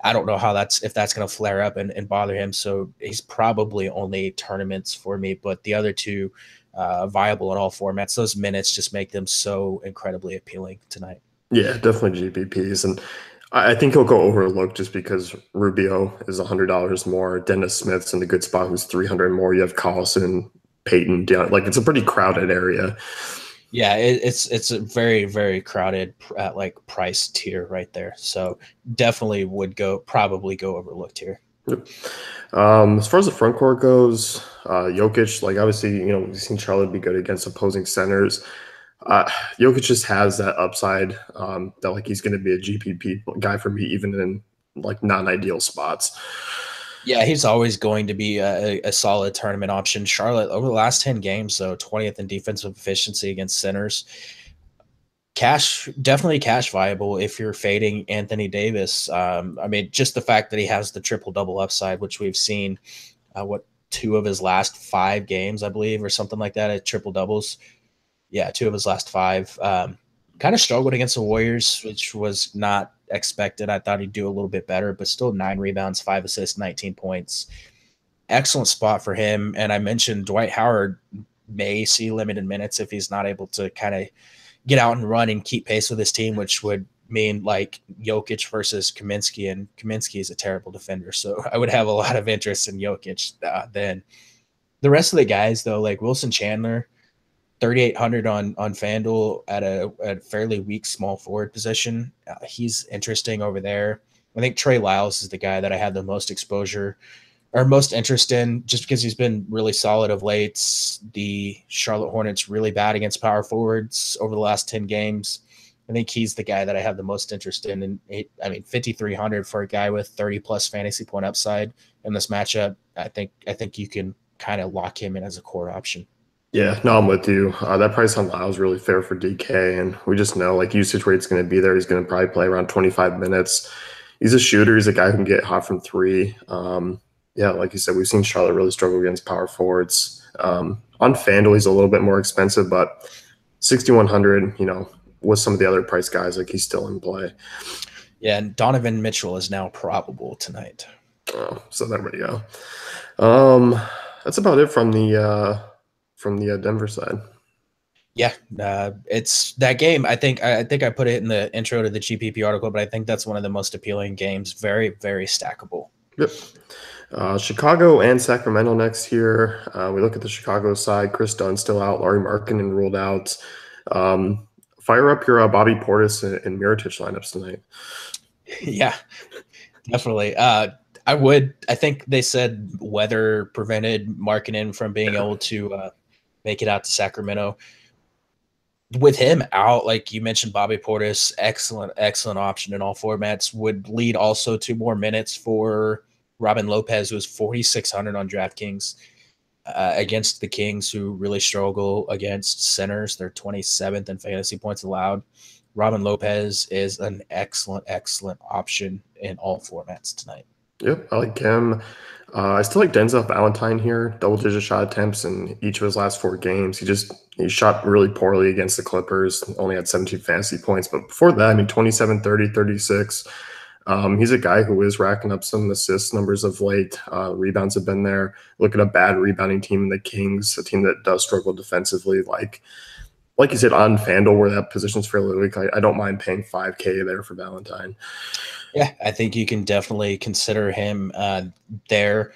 I don't know how if that's going to flare up and bother him. So he's probably only tournaments for me, but the other two viable in all formats. Those minutes just make them so incredibly appealing tonight. Yeah, definitely GPPs, and I think he'll go overlooked just because Rubio is $100 more. Dennis Smith's in the good spot, who's 300 more. You have Collison, Peyton, down. Like it's a pretty crowded area. Yeah, it's a very, very crowded like price tier right there. So definitely would probably go overlooked here. Yep. As far as the front court goes, Jokic, like obviously, we've seen Charlotte be good against opposing centers. Jokic just has that upside that like he's going to be a GPP guy for me, even in like non-ideal spots. Yeah, he's always going to be a solid tournament option. Charlotte over the last 10 games, though, 20th in defensive efficiency against centers. Definitely cash viable if you're fading Anthony Davis. I mean, just the fact that he has the triple double upside, which we've seen, what, 2 of his last 5 games, I believe, or something like that at triple doubles. Yeah, 2 of his last 5. Kind of struggled against the Warriors, which was not expected. I thought he'd do a little bit better, but still 9 rebounds, 5 assists, 19 points. Excellent spot for him. And I mentioned Dwight Howard may see limited minutes if he's not able to kind of get out and run and keep pace with his team, which would mean like Jokic versus Kaminsky, and Kaminsky is a terrible defender. So I would have a lot of interest in Jokic then. The rest of the guys, though, like Wilson Chandler, 3,800 on FanDuel at a fairly weak small forward position. He's interesting over there. I think Trey Lyles is the guy that I have the most exposure or most interest in, just because he's been really solid of late. The Charlotte Hornets really bad against power forwards over the last 10 games. I think he's the guy that I have the most interest in. And 5,300 for a guy with 30 plus fantasy point upside in this matchup. I think you can kind of lock him in as a core option. Yeah, no, I'm with you. That price on Lau is really fair for DK, and we just know like usage rate's going to be there. He's going to probably play around 25 minutes. He's a shooter. He's a guy who can get hot from 3. Yeah, like you said, we've seen Charlotte really struggle against power forwards. On FanDuel, he's a little bit more expensive, but 6,100, with some of the other price guys, like he's still in play. Yeah, and Donovan Mitchell is now probable tonight. Oh, so there we go. That's about it from the Denver side. Yeah, it's that game. I think I put it in the intro to the GPP article, but I think that's one of the most appealing games. Very, very stackable. Yep. Chicago and Sacramento next here. We look at the Chicago side. Chris Dunn still out. Laurie Markkinen ruled out. Fire up your Bobby Portis and Mirotic lineups tonight. Yeah, definitely. I think they said weather prevented Markkinen from being able to make it out to Sacramento. With him out, like you mentioned, Bobby Portis, excellent option in all formats. Would lead also to more minutes for Robin Lopez, who was 4,600 on DraftKings. against the Kings, who really struggle against centers. They're 27th in fantasy points allowed. Robin Lopez is an excellent, excellent option in all formats tonight. Yep, I like him. I still like Denzel Valentine here. Double-digit shot attempts in each of his last 4 games. He shot really poorly against the Clippers. Only had 17 fantasy points, but before that, I mean, 27, 30, 36. He's a guy who is racking up some assist numbers of late. Rebounds have been there. Look at a bad rebounding team in the Kings, a team that does struggle defensively. Like you said, on FanDuel, where that position's fairly weak, I don't mind paying 5K there for Valentine. Yeah, I think you can definitely consider him there.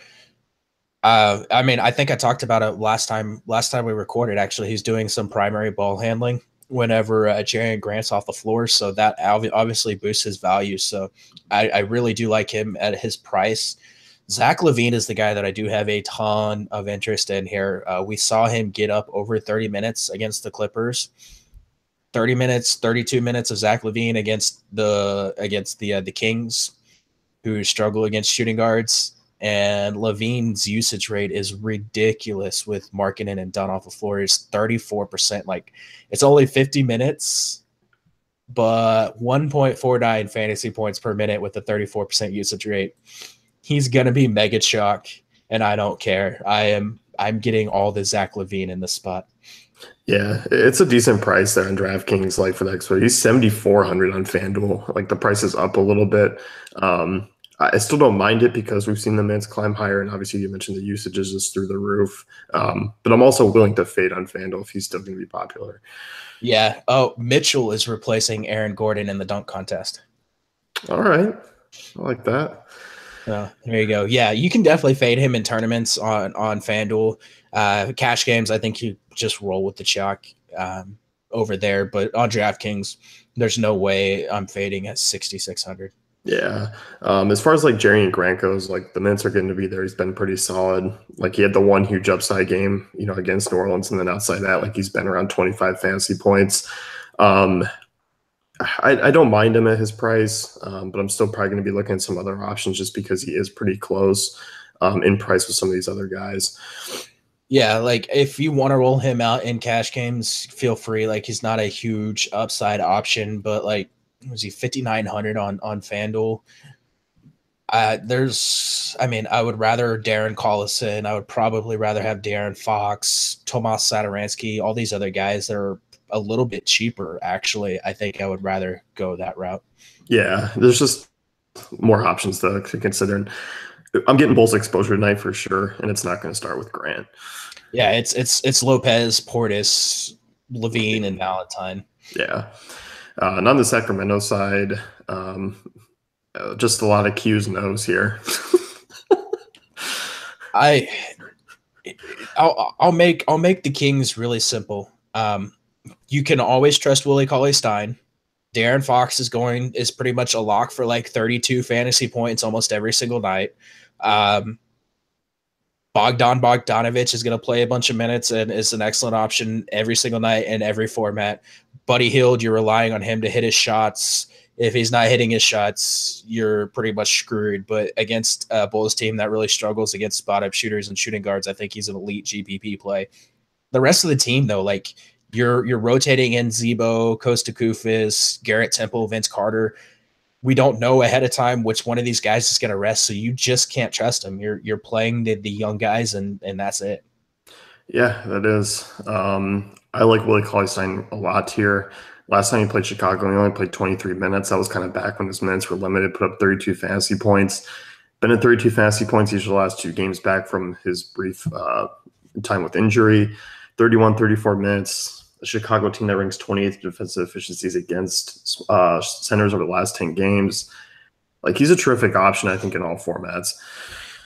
I mean, I think I talked about it last time. Last time we recorded, actually, he's doing some primary ball handling whenever Jarian Grant's off the floor, so that obviously boosts his value. So I really do like him at his price. Zach LaVine is the guy that I do have a ton of interest in here. We saw him get up over 30 minutes against the Clippers. 30 minutes, 32 minutes of Zach LaVine against the Kings, who struggle against shooting guards. And LaVine's usage rate is ridiculous with Markkanen and Dunn off the floor. It's 34%. Like, it's only 50 minutes, but 1.49 fantasy points per minute with a 34% usage rate. He's gonna be mega chalk, and I don't care. I'm getting all the Zach LaVine in this spot. Yeah, it's a decent price there on DraftKings. Like for the next one, he's 7,400 on FanDuel. Like the price is up a little bit. I still don't mind it because we've seen the minutes climb higher, and obviously you mentioned the usage is just through the roof. But I'm also willing to fade on FanDuel if he's still going to be popular. Yeah. Oh, Mitchell is replacing Aaron Gordon in the dunk contest. All right, I like that. Oh, there you go. Yeah, you can definitely fade him in tournaments on FanDuel. Cash games, I think you just roll with the chalk over there. But on DraftKings, there's no way I'm fading at 6,600. Yeah. As far as like Jerry Grant goes, like the minutes are going to be there. He's been pretty solid. Like he had the one huge upside game, against New Orleans, and then outside that, like he's been around 25 fantasy points. I don't mind him at his price, but I'm still probably going to be looking at some other options just because he is pretty close in price with some of these other guys. Yeah, like if you want to roll him out in cash games, feel free. Like he's not a huge upside option, but like was he 5,900 on FanDuel? I would rather Darren Collison. I would probably rather have Darren Fox, Tomas Satoransky, all these other guys that are a little bit cheaper. Actually, I think I would rather go that route. Yeah, there's just more options to consider. And I'm getting Bulls exposure tonight for sure, and it's not going to start with Grant. Yeah, it's Lopez, Portis, LaVine, and Valentine. Yeah. And on the Sacramento side, just a lot of Q's and O's here. I'll make the Kings really simple. You can always trust Willie Cauley-Stein. Darren Fox is pretty much a lock for like 32 fantasy points almost every single night. Bogdanovich is going to play a bunch of minutes and is an excellent option every single night in every format. Buddy Hield, you're relying on him to hit his shots. If he's not hitting his shots, you're pretty much screwed. But against a Bulls team that really struggles against spot-up shooters and shooting guards, I think he's an elite GPP play. The rest of the team, though, like you're rotating in Zebo, Costa Koufis, Garrett Temple, Vince Carter. We don't know ahead of time which one of these guys is going to rest, so you just can't trust them. You're playing the young guys, and that's it. Yeah, that is. I like Willie Cauley-Stein a lot here. Last time he played Chicago, he only played 23 minutes. That was kind of back when his minutes were limited, put up 32 fantasy points. Been at 32 fantasy points each of the last 2 games back from his brief time with injury. 31, 34 minutes. A Chicago team that ranks 28th defensive efficiencies against centers over the last 10 games. Like, he's a terrific option, I think, in all formats.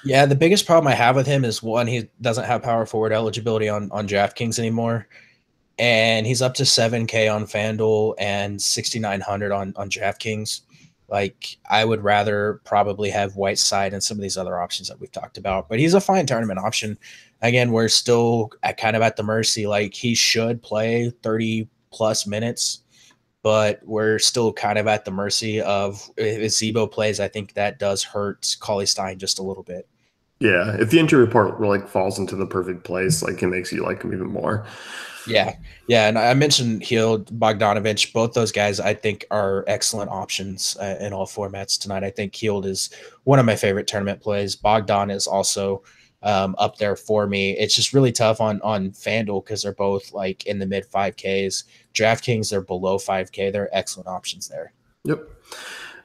Yeah, the biggest problem I have with him is, one, he doesn't have power forward eligibility on DraftKings anymore. And he's up to 7K on FanDuel and 6,900 on DraftKings. Like, I would rather probably have Whiteside and some of these other options that we've talked about. But he's a fine tournament option. Again, we're still kind of at the mercy. Like, he should play 30-plus minutes, but we're still kind of at the mercy of if Zebo plays. I think that does hurt Cauley-Stein just a little bit. Yeah, if the injury report like falls into the perfect place, like it makes you like him even more. Yeah, yeah, and I mentioned Hield, Bogdanovich. Both those guys, I think, are excellent options in all formats tonight. I think Hield is one of my favorite tournament plays. Bogdan is also up there for me. It's just really tough on FanDuel because they're both like in the mid 5Ks. DraftKings, they're below 5K. They're excellent options there. Yep.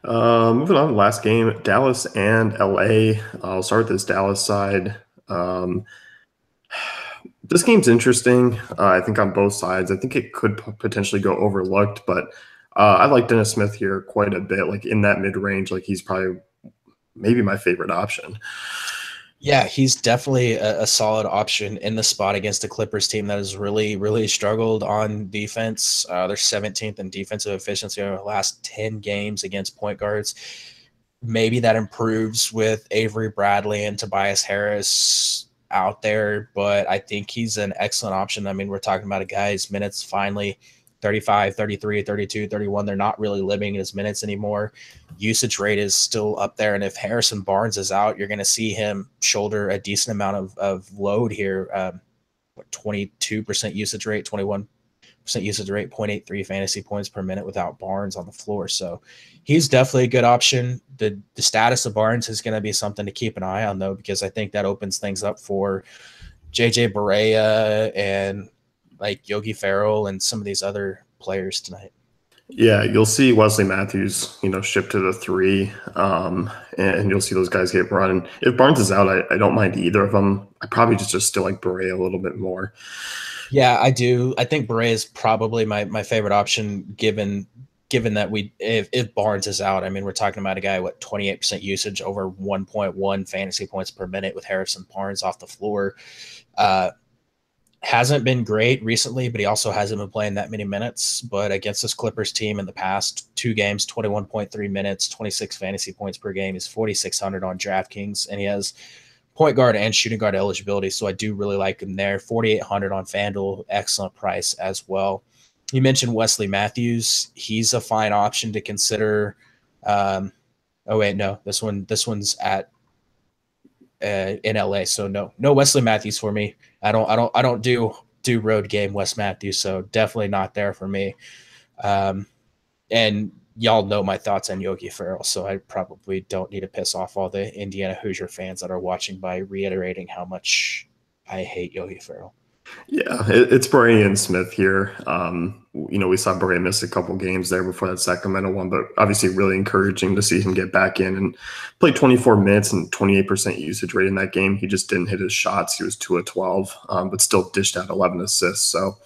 Moving on, last game, Dallas and LA. I'll start with this Dallas side. Um, this game's interesting. I think on both sides. I think it could potentially go overlooked, but I like Dennis Smith here quite a bit. Like in that mid range, like he's probably maybe my favorite option. Yeah, he's definitely a solid option in the spot against a Clippers team that has really, really struggled on defense. They're 17th in defensive efficiency over the last 10 games against point guards. Maybe that improves with Avery Bradley and Tobias Harris out there, but I think he's an excellent option. I mean, we're talking about a guy's minutes finally 35, 33, 32, 31. They're not really living his minutes anymore. Usage rate is still up there. And if Harrison Barnes is out, you're going to see him shoulder a decent amount of load here. 22% usage rate, 21% usage rate, 0.83 fantasy points per minute without Barnes on the floor. So he's definitely a good option. The status of Barnes is going to be something to keep an eye on, though, because I think that opens things up for JJ Barea and like Yogi Ferrell and some of these other players tonight. Yeah, you'll see Wesley Matthews, shift to the three, and you'll see those guys get run. If Barnes is out, I don't mind either of them. I probably just still like Beret a little bit more. Yeah, I do. I think Beret is probably my favorite option given that if Barnes is out. I mean, we're talking about a guy with 28% usage over 1.1 fantasy points per minute with Harrison Barnes off the floor. Uh, hasn't been great recently, but he also hasn't been playing that many minutes. But against this Clippers team in the past two games, 21.3 minutes, 26 fantasy points per game. He's 4,600 on DraftKings, and he has point guard and shooting guard eligibility. So I do really like him there. 4,800 on FanDuel, excellent price as well. You mentioned Wesley Matthews. He's a fine option to consider. Oh wait, no, this one's at in LA. So no Wesley Matthews for me. I don't do road game Wes Matthews. So definitely not there for me. And y'all know my thoughts on Yogi Ferrell, so I probably don't need to piss off all the Indiana Hoosier fans that are watching by reiterating how much I hate Yogi Ferrell. Yeah, it's Beret and Smith here. We saw Beret miss a couple games there before that Sacramento one, but obviously really encouraging to see him get back in and play 24 minutes and 28% usage rate in that game. He just didn't hit his shots. He was 2 of 12, but still dished out 11 assists. So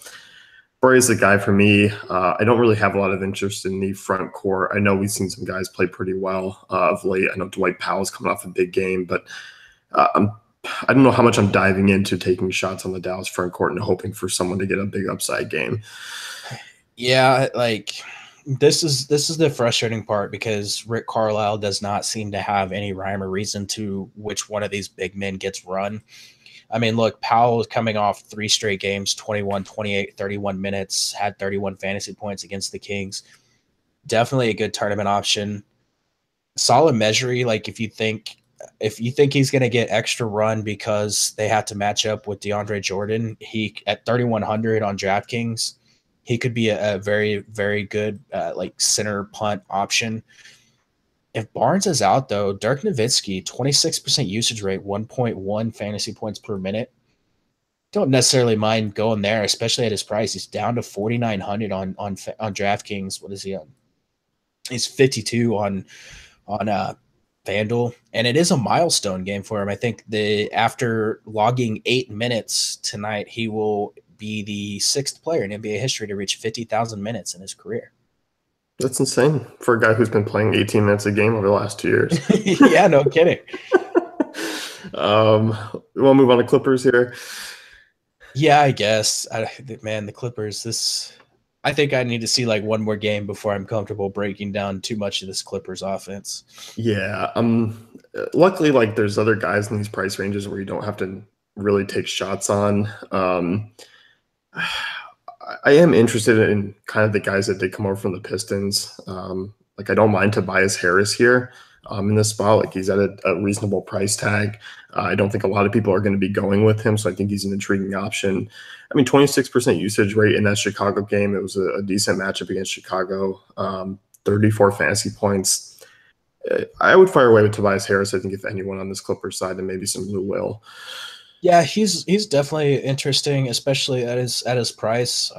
Bray is the guy for me. I don't really have a lot of interest in the front court. I know we've seen some guys play pretty well of late. I know Dwight Powell's coming off a big game, but uh, I don't know how much I'm diving into taking shots on the Dallas front court and hoping for someone to get a big upside game. Yeah, like this is the frustrating part because Rick Carlisle does not seem to have any rhyme or reason to which one of these big men gets run. I mean, look, Powell is coming off three straight games, 21, 28, 31 minutes, had 31 fantasy points against the Kings. Definitely a good tournament option. Solid measury, like if you think he's going to get extra run because they have to match up with DeAndre Jordan, he at 3,100 on DraftKings, he could be a very, very good like center punt option. If Barnes is out though, Dirk Nowitzki, 26% usage rate, 1.1 fantasy points per minute. Don't necessarily mind going there, especially at his price. He's down to 4,900 on DraftKings. What is he on? He's 52 on FanDuel, and it is a milestone game for him. I think the after logging 8 minutes tonight, he will be the sixth player in NBA history to reach 50,000 minutes in his career. That's insane for a guy who's been playing 18 minutes a game over the last 2 years. Yeah, no kidding. We'll move on to Clippers here. Yeah, I guess. Man, the Clippers. I think I need to see like one more game before I'm comfortable breaking down too much of this Clippers offense. Yeah, luckily, like there's other guys in these price ranges where you don't have to really take shots on. I am interested in kind of the guys that did come over from the Pistons. Like I don't mind Tobias Harris here. in this spot. Like he's at a reasonable price tag. I don't think a lot of people are going to be going with him, so I think he's an intriguing option. I mean, 26% usage rate in that Chicago game. It was a decent matchup against Chicago. 34 fantasy points. I would fire away with Tobias Harris, I think, if anyone on this Clippers side, and maybe some Lou Will. Yeah, he's definitely interesting, especially at his price.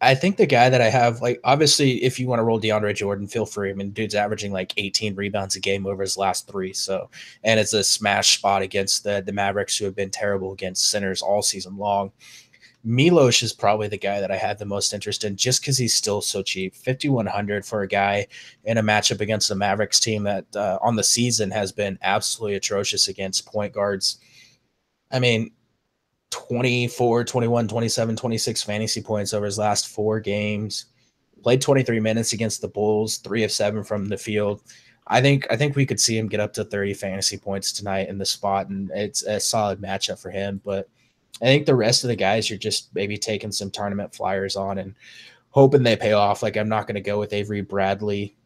I think the guy that I have, like, obviously, if you want to roll DeAndre Jordan, feel free. I mean, dude's averaging like 18 rebounds a game over his last three. So, and it's a smash spot against the Mavericks, who have been terrible against centers all season long. Milos is probably the guy that I had the most interest in, just because he's still so cheap. 5,100 for a guy in a matchup against the Mavericks team that on the season has been absolutely atrocious against point guards. I mean, 24, 21, 27, 26 fantasy points over his last four games. Played 23 minutes against the Bulls, 3 of 7 from the field. I think we could see him get up to 30 fantasy points tonight in the spot, and it's a solid matchup for him. But I think the rest of the guys, you're just maybe taking some tournament flyers on and hoping they pay off. Like, I'm not going to go with Avery Bradley.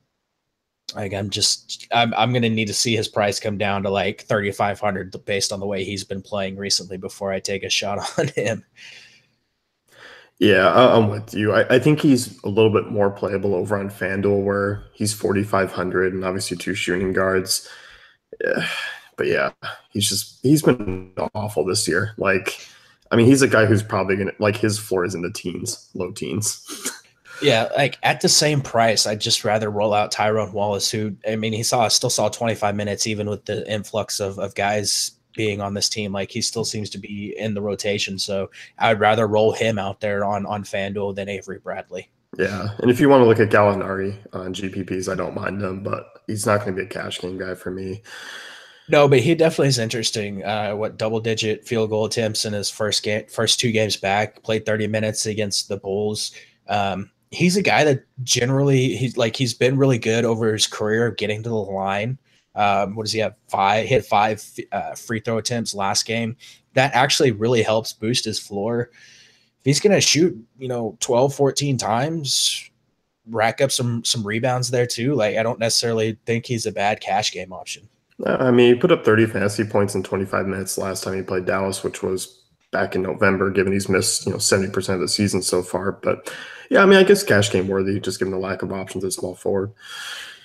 Like, I'm going to need to see his price come down to like 3,500 based on the way he's been playing recently before I take a shot on him. Yeah, I'm with you. I think he's a little bit more playable over on FanDuel, where he's 4,500 and obviously two shooting guards. But yeah, he's been awful this year. Like, I mean, he's a guy who's probably gonna, like, his floor is in the teens, low teens. Yeah, like at the same price, I'd just rather roll out Tyrone Wallace, who, I mean, he still saw 25 minutes even with the influx of guys being on this team. Like, he still seems to be in the rotation. So I would rather roll him out there on FanDuel than Avery Bradley. Yeah, and if you want to look at Gallinari on GPPs, I don't mind him, but he's not going to be a cash game guy for me. No, but he definitely is interesting. Double-digit field goal attempts in his first two games back. Played 30 minutes against the Bulls. He's a guy that generally he's been really good over his career of getting to the line. What does he have? Hit five free throw attempts last game. That actually really helps boost his floor. If he's going to shoot, 12, 14 times, rack up some rebounds there too. Like, I don't necessarily think he's a bad cash game option. I mean, he put up 30 fantasy points in 25 minutes last time he played Dallas, which was back in November, given he's missed 70% of the season so far. But yeah, I mean, I guess cash game worthy, just given the lack of options at small forward.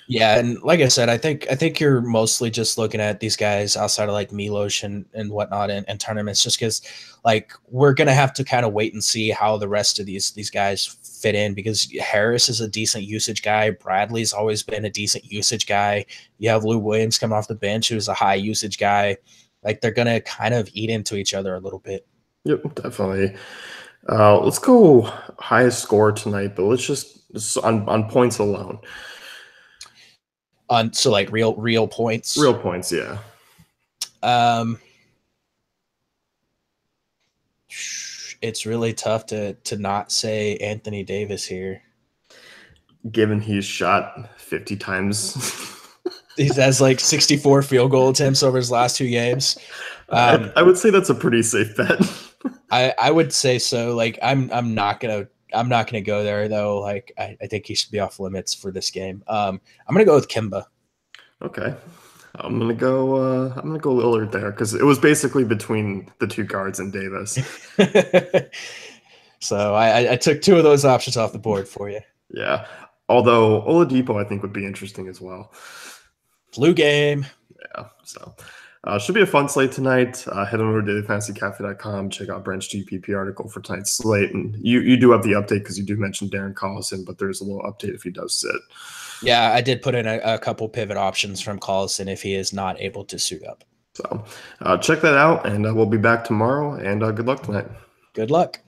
Yeah, and like I said, I think you're mostly just looking at these guys outside of like Milos and whatnot and tournaments, just because like we're gonna have to kind of wait and see how the rest of these guys fit in, because Harris is a decent usage guy. Bradley's always been a decent usage guy. You have Lou Williams coming off the bench, who's a high usage guy. Like, they're gonna kind of eat into each other a little bit. Yep, definitely. Let's go highest score tonight, but let's just on points alone. So like real points. Real points, yeah. It's really tough to not say Anthony Davis here, given he's shot 50 times. He has like 64 field goal attempts over his last two games. I would say that's a pretty safe bet. I would say so. Like, I'm not gonna go there though. Like, I think he should be off limits for this game. I'm gonna go with Kemba. Okay. I'm gonna go Lillard there, because it was basically between the two guards and Davis. So I took two of those options off the board for you. Yeah. Although Oladipo, I think, would be interesting as well. Flu game. Yeah. So should be a fun slate tonight. Head on over to dailyfantasycafe.com. Check out Brent's GPP article for tonight's slate. And you do have the update, because you do mention Darren Collison, but there's a little update if he does sit. Yeah, I did put in a couple pivot options from Collison if he is not able to suit up. So check that out, and we'll be back tomorrow, and good luck tonight. Good luck.